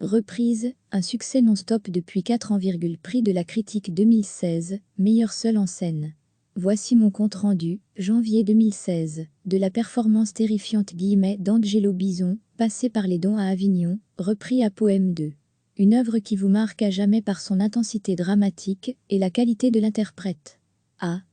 Reprise, un succès non-stop depuis 4 ans. Prix de la critique 2016, meilleur seul en scène. Voici mon compte-rendu, janvier 2016, de la performance terrifiante d'Angelo Bison, passé par les dons à Avignon, repris à Poème 2. Une œuvre qui vous marque à jamais par son intensité dramatique et la qualité de l'interprète.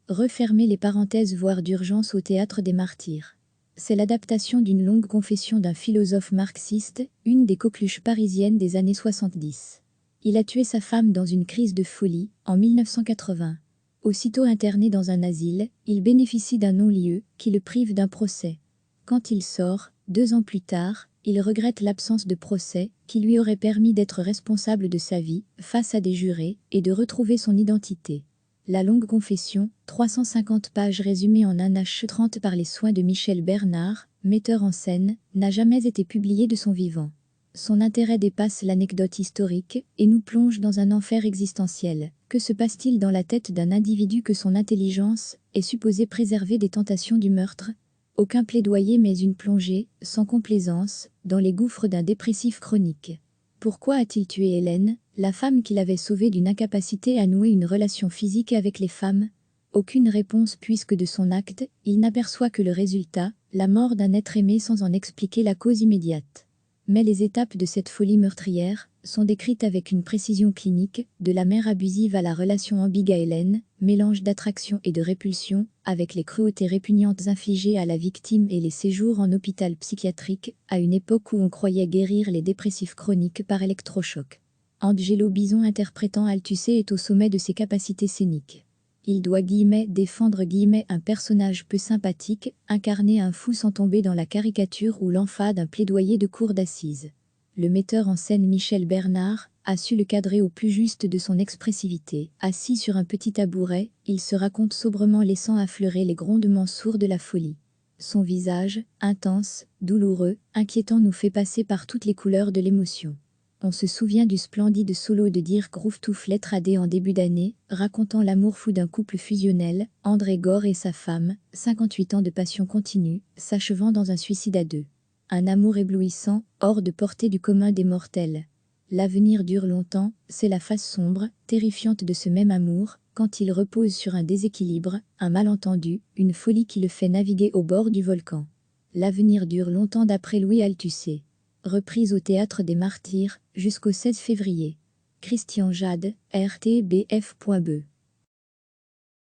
Refermer les parenthèses voire d'urgence au théâtre des martyrs. C'est l'adaptation d'une longue confession d'un philosophe marxiste, une des coqueluches parisiennes des années 70. Il a tué sa femme dans une crise de folie, en 1980. Aussitôt interné dans un asile, il bénéficie d'un non-lieu qui le prive d'un procès. Quand il sort, 2 ans plus tard, il regrette l'absence de procès qui lui aurait permis d'être responsable de sa vie face à des jurés et de retrouver son identité. La longue confession, 350 pages résumées en un H30 par les soins de Michel Bernard, metteur en scène, n'a jamais été publiée de son vivant. Son intérêt dépasse l'anecdote historique et nous plonge dans un enfer existentiel. Que se passe-t-il dans la tête d'un individu que son intelligence est supposée préserver des tentations du meurtre? Aucun plaidoyer mais une plongée, sans complaisance, dans les gouffres d'un dépressif chronique. Pourquoi a-t-il tué Hélène, la femme qu'il avait sauvée d'une incapacité à nouer une relation physique avec les femmes? Aucune réponse puisque de son acte, il n'aperçoit que le résultat, la mort d'un être aimé sans en expliquer la cause immédiate. Mais les étapes de cette folie meurtrière sont décrites avec une précision clinique, de la mère abusive à la relation ambiguë à Hélène, mélange d'attraction et de répulsion, avec les cruautés répugnantes infligées à la victime et les séjours en hôpital psychiatrique, à une époque où on croyait guérir les dépressifs chroniques par électrochoc. Angelo Bison interprétant Althusser est au sommet de ses capacités scéniques. Il doit défendre un personnage peu sympathique, incarner un fou sans tomber dans la caricature ou l'emphase d'un plaidoyer de cour d'assises. Le metteur en scène Michel Bernard a su le cadrer au plus juste de son expressivité. Assis sur un petit tabouret, il se raconte sobrement laissant affleurer les grondements sourds de la folie. Son visage, intense, douloureux, inquiétant nous fait passer par toutes les couleurs de l'émotion. On se souvient du splendide solo de Dirk Roufftouflet tradé en début d'année, racontant l'amour fou d'un couple fusionnel, André Gore et sa femme, 58 ans de passion continue, s'achevant dans un suicide à 2. Un amour éblouissant, hors de portée du commun des mortels. L'avenir dure longtemps, c'est la face sombre, terrifiante de ce même amour, quand il repose sur un déséquilibre, un malentendu, une folie qui le fait naviguer au bord du volcan. L'avenir dure longtemps d'après Louis Althusser. Reprise au théâtre des martyrs, jusqu'au 16 février. Christian Jade, RTBF.be